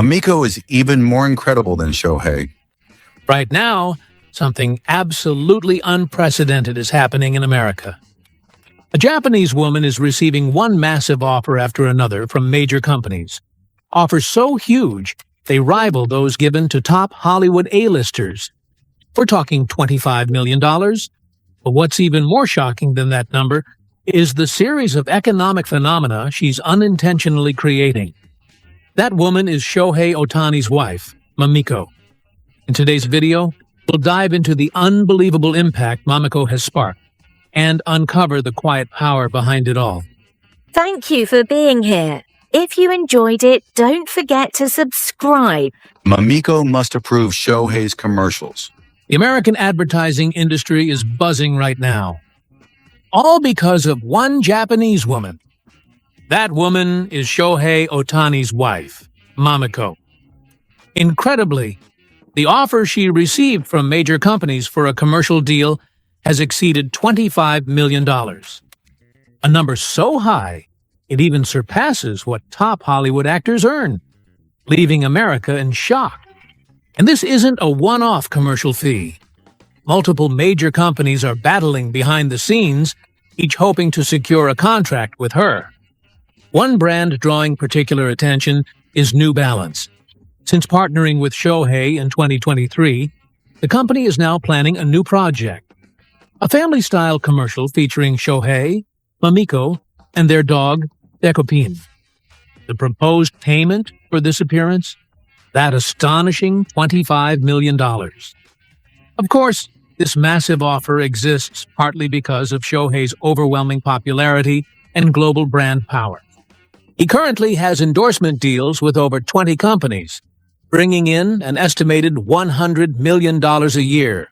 Mamiko is even more incredible than Shohei. Right now, something absolutely unprecedented is happening in America. A Japanese woman is receiving one massive offer after another from major companies. Offers so huge, they rival those given to top Hollywood A-listers. We're talking $25 million. But what's even more shocking than that number is the series of economic phenomena she's unintentionally creating. That woman is Shohei Ohtani's wife, Mamiko. In today's video, we'll dive into the unbelievable impact Mamiko has sparked and uncover the quiet power behind it all. Thank you for being here. If you enjoyed it, don't forget to subscribe. Mamiko must approve Shohei's commercials. The American advertising industry is buzzing right now. All because of one Japanese woman. That woman is Shohei Ohtani's wife, Mamiko. Incredibly, the offer she received from major companies for a commercial deal has exceeded $25 million. A number so high, it even surpasses what top Hollywood actors earn, leaving America in shock. And this isn't a one-off commercial fee. Multiple major companies are battling behind the scenes, each hoping to secure a contract with her. One brand drawing particular attention is New Balance. Since partnering with Shohei in 2023, the company is now planning a new project. A family-style commercial featuring Shohei, Mamiko, and their dog, Dekopin. The proposed payment for this appearance? That astonishing $25 million. Of course, this massive offer exists partly because of Shohei's overwhelming popularity and global brand power. He currently has endorsement deals with over 20 companies, bringing in an estimated $100 million a year.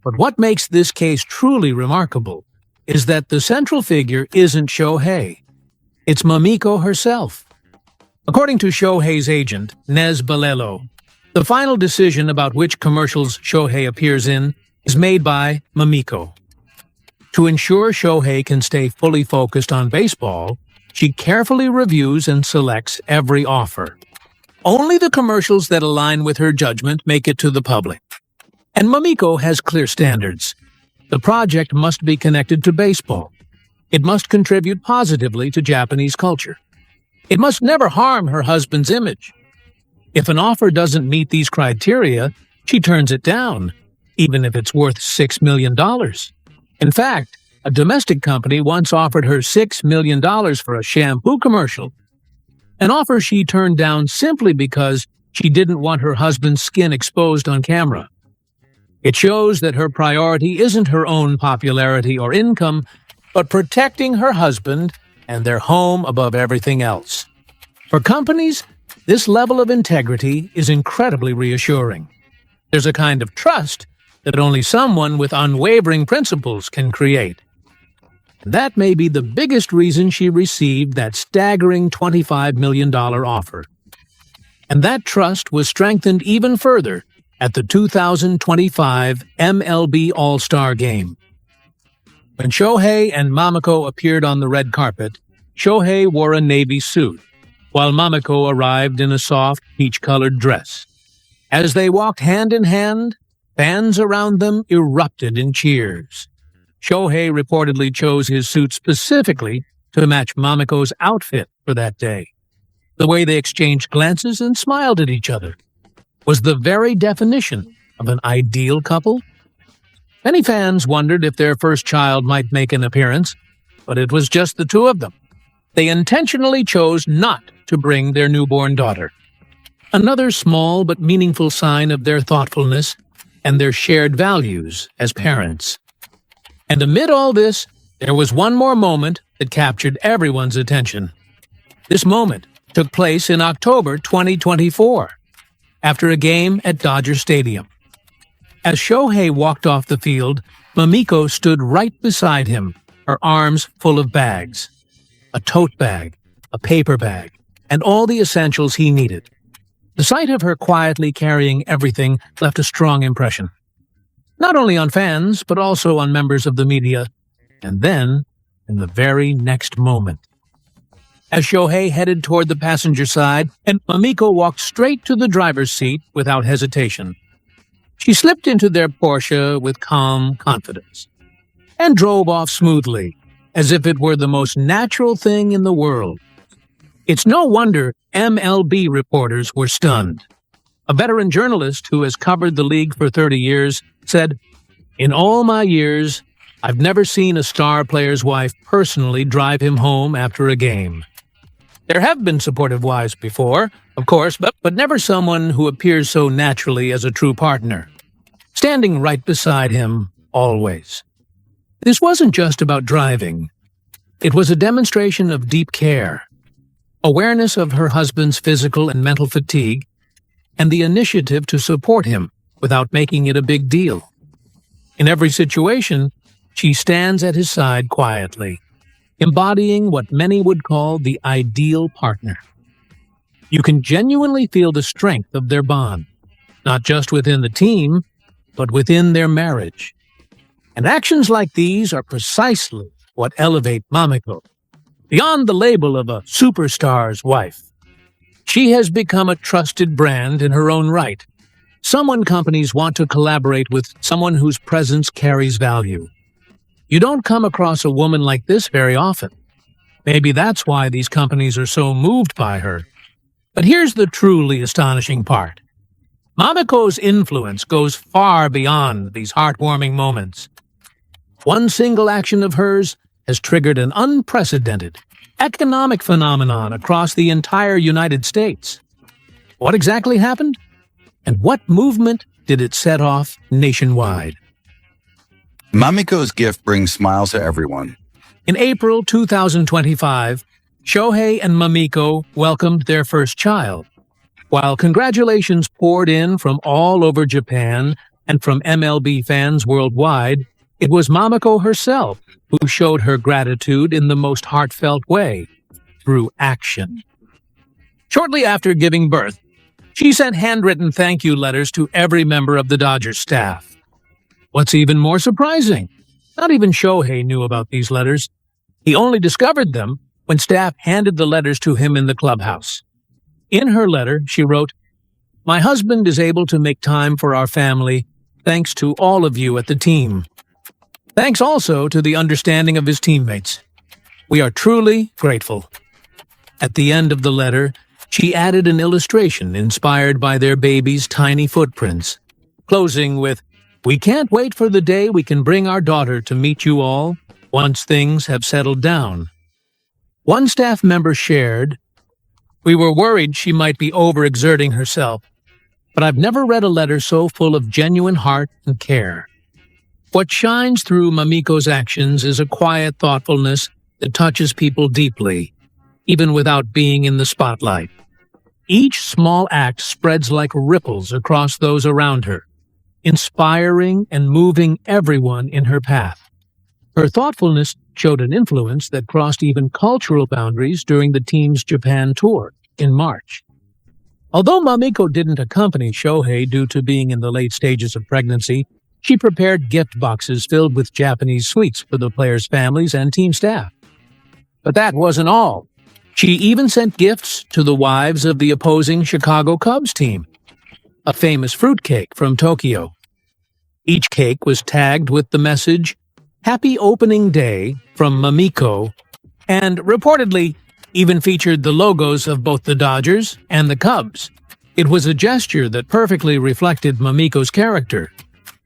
But what makes this case truly remarkable is that the central figure isn't Shohei. It's Mamiko herself. According to Shohei's agent, Nez Balelo, the final decision about which commercials Shohei appears in is made by Mamiko. To ensure Shohei can stay fully focused on baseball, she carefully reviews and selects every offer. Only the commercials that align with her judgment make it to the public. And Mamiko has clear standards. The project must be connected to baseball. It must contribute positively to Japanese culture. It must never harm her husband's image. If an offer doesn't meet these criteria, she turns it down, even if it's worth $6 million. In fact, a domestic company once offered her $6 million for a shampoo commercial, an offer she turned down simply because she didn't want her husband's skin exposed on camera. It shows that her priority isn't her own popularity or income, but protecting her husband and their home above everything else. For companies, this level of integrity is incredibly reassuring. There's a kind of trust that only someone with unwavering principles can create. And that may be the biggest reason she received that staggering $25 million offer. And that trust was strengthened even further at the 2025 MLB All-Star Game. When Shohei and Mamiko appeared on the red carpet, Shohei wore a navy suit, while Mamiko arrived in a soft, peach-colored dress. As they walked hand in hand, fans around them erupted in cheers. Shohei reportedly chose his suit specifically to match Mamiko's outfit for that day. The way they exchanged glances and smiled at each other was the very definition of an ideal couple. Many fans wondered if their first child might make an appearance, but it was just the two of them. They intentionally chose not to bring their newborn daughter. Another small but meaningful sign of their thoughtfulness and their shared values as parents. And amid all this, there was one more moment that captured everyone's attention. This moment took place in October 2024, after a game at Dodger Stadium. As Shohei walked off the field, Mamiko stood right beside him, her arms full of bags. A tote bag, a paper bag, and all the essentials he needed. The sight of her quietly carrying everything left a strong impression. Not only on fans, but also on members of the media. And then, in the very next moment, as Shohei headed toward the passenger side, and Mamiko walked straight to the driver's seat without hesitation. She slipped into their Porsche with calm confidence and drove off smoothly, as if it were the most natural thing in the world. It's no wonder MLB reporters were stunned. A veteran journalist who has covered the league for 30 years said, "In all my years, I've never seen a star player's wife personally drive him home after a game. There have been supportive wives before, of course, but never someone who appears so naturally as a true partner, standing right beside him always." This wasn't just about driving. It was a demonstration of deep care, awareness of her husband's physical and mental fatigue, and the initiative to support him without making it a big deal. In every situation, she stands at his side quietly, embodying what many would call the ideal partner. You can genuinely feel the strength of their bond, not just within the team, but within their marriage. And actions like these are precisely what elevate Mamiko beyond the label of a superstar's wife. She has become a trusted brand in her own right, someone companies want to collaborate with, someone whose presence carries value. You don't come across a woman like this very often. Maybe that's why these companies are so moved by her. But here's the truly astonishing part. Mamiko's influence goes far beyond these heartwarming moments. One single action of hers has triggered an unprecedented economic phenomenon across the entire United States. What exactly happened? And what movement did it set off nationwide? Mamiko's gift brings smiles to everyone. In April 2025, Shohei and Mamiko welcomed their first child. While congratulations poured in from all over Japan and from MLB fans worldwide, it was Mamiko herself who showed her gratitude in the most heartfelt way, through action. Shortly after giving birth, she sent handwritten thank you letters to every member of the Dodgers staff. What's even more surprising, not even Shohei knew about these letters. He only discovered them when staff handed the letters to him in the clubhouse. In her letter, she wrote, "My husband is able to make time for our family thanks to all of you at the team. Thanks also to the understanding of his teammates. We are truly grateful." At the end of the letter, she added an illustration inspired by their baby's tiny footprints, closing with, "We can't wait for the day we can bring our daughter to meet you all once things have settled down." One staff member shared, "We were worried she might be overexerting herself, but I've never read a letter so full of genuine heart and care." What shines through Mamiko's actions is a quiet thoughtfulness that touches people deeply, even without being in the spotlight. Each small act spreads like ripples across those around her, inspiring and moving everyone in her path. Her thoughtfulness showed an influence that crossed even cultural boundaries during the team's Japan tour in March. Although Mamiko didn't accompany Shohei due to being in the late stages of pregnancy, she prepared gift boxes filled with Japanese sweets for the players' families and team staff. But that wasn't all. She even sent gifts to the wives of the opposing Chicago Cubs team, a famous fruitcake from Tokyo. Each cake was tagged with the message, "Happy Opening Day from Mamiko," and reportedly even featured the logos of both the Dodgers and the Cubs. It was a gesture that perfectly reflected Mamiko's character,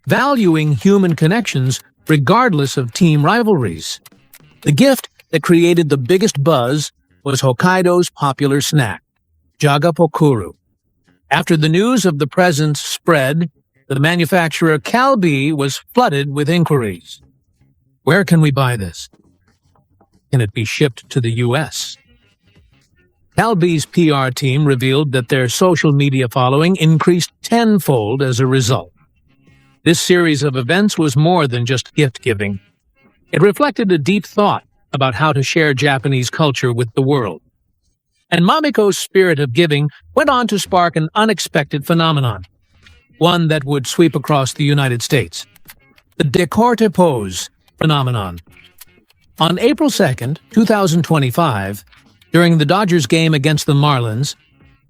valuing human connections regardless of team rivalries. The gift that created the biggest buzz was Hokkaido's popular snack, Jagapokuru. After the news of the present's spread, the manufacturer Calbee was flooded with inquiries. Where can we buy this? Can it be shipped to the U.S.? Calbee's PR team revealed that their social media following increased tenfold as a result. This series of events was more than just gift-giving. It reflected a deep thought about how to share Japanese culture with the world. And Mamiko's spirit of giving went on to spark an unexpected phenomenon, one that would sweep across the United States: the décolleté pose phenomenon. On April 2nd, 2025, During the Dodgers game against the Marlins,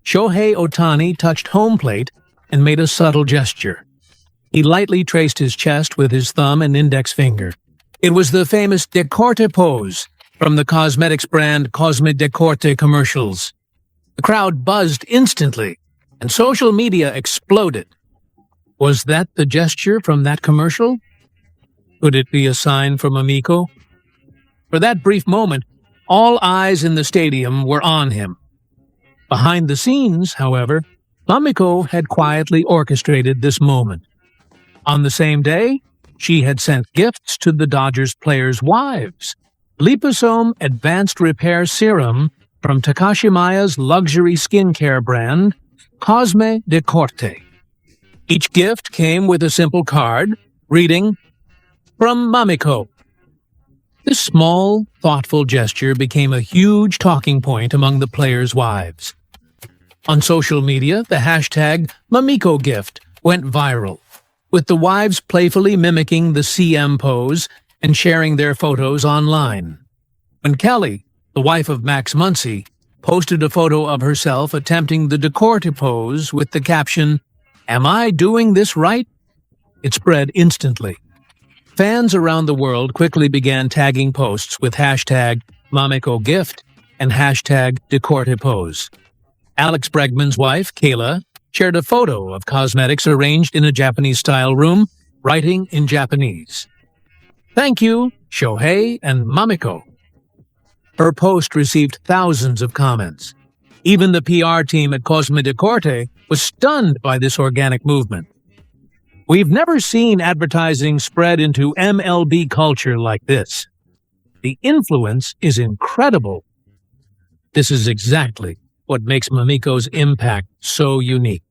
Shohei Ohtani touched home plate and made a subtle gesture. He lightly traced his chest with his thumb and index finger. It was the famous Decorte pose from the cosmetics brand Cosme Decorte commercials. The crowd buzzed instantly, and social media exploded. Was that the gesture from that commercial? Could it be a sign from Mamiko? For that brief moment, all eyes in the stadium were on him. Behind the scenes, however, Mamiko had quietly orchestrated this moment. On the same day, she had sent gifts to the Dodgers players' wives. Liposome Advanced Repair Serum from Takashi Miya's luxury skincare brand, Cosme Decorte. Each gift came with a simple card reading, "From Mamiko." This small, thoughtful gesture became a huge talking point among the players' wives. On social media, the hashtag #MamikoGift went viral, with the wives playfully mimicking the CM pose and sharing their photos online. When Kelly, the wife of Max Muncy, posted a photo of herself attempting the Decorte pose with the caption, "Am I doing this right?" it spread instantly. Fans around the world quickly began tagging posts with hashtag #MamikoGift and hashtag Decorte pose. Alex Bregman's wife, Kayla, shared a photo of cosmetics arranged in a Japanese-style room, writing in Japanese. "Thank you, Shohei and Mamiko." Her post received thousands of comments. Even the PR team at Cosme Decorte was stunned by this organic movement. We've never seen advertising spread into MLB culture like this. The influence is incredible. This is exactly what makes Mamiko's impact so unique.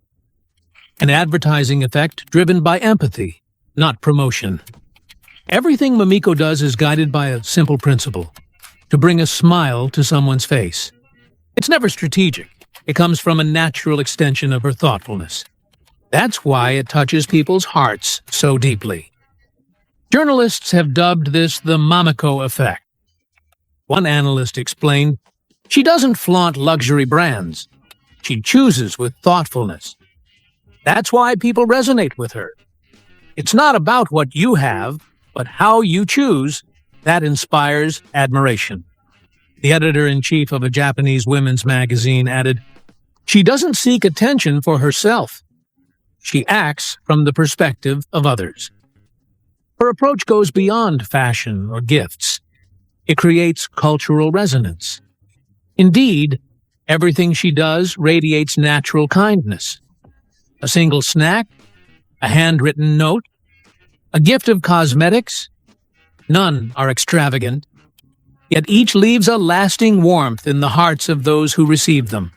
An advertising effect driven by empathy, not promotion. Everything Mamiko does is guided by a simple principle: to bring a smile to someone's face. It's never strategic. It comes from a natural extension of her thoughtfulness. That's why it touches people's hearts so deeply. Journalists have dubbed this the Mamiko effect. One analyst explained, "She doesn't flaunt luxury brands. She chooses with thoughtfulness. That's why people resonate with her. It's not about what you have, but how you choose that inspires admiration." The editor-in-chief of a Japanese women's magazine added, "She doesn't seek attention for herself. She acts from the perspective of others." Her approach goes beyond fashion or gifts. It creates cultural resonance. Indeed, everything she does radiates natural kindness. A single snack, a handwritten note, a gift of cosmetics, none are extravagant, yet each leaves a lasting warmth in the hearts of those who receive them.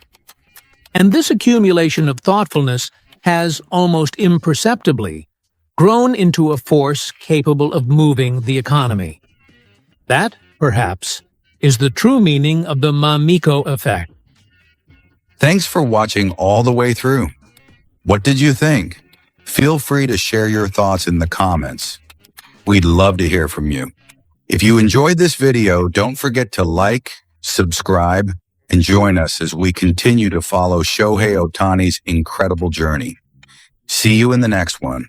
And this accumulation of thoughtfulness has, almost imperceptibly, grown into a force capable of moving the economy. That, perhaps, is the true meaning of the Mamiko effect. Thanks for watching all the way through. What did you think? Feel free to share your thoughts in the comments. We'd love to hear from you. If you enjoyed this video, don't forget to like, subscribe, and join us as we continue to follow Shohei Ohtani's incredible journey. See you in the next one.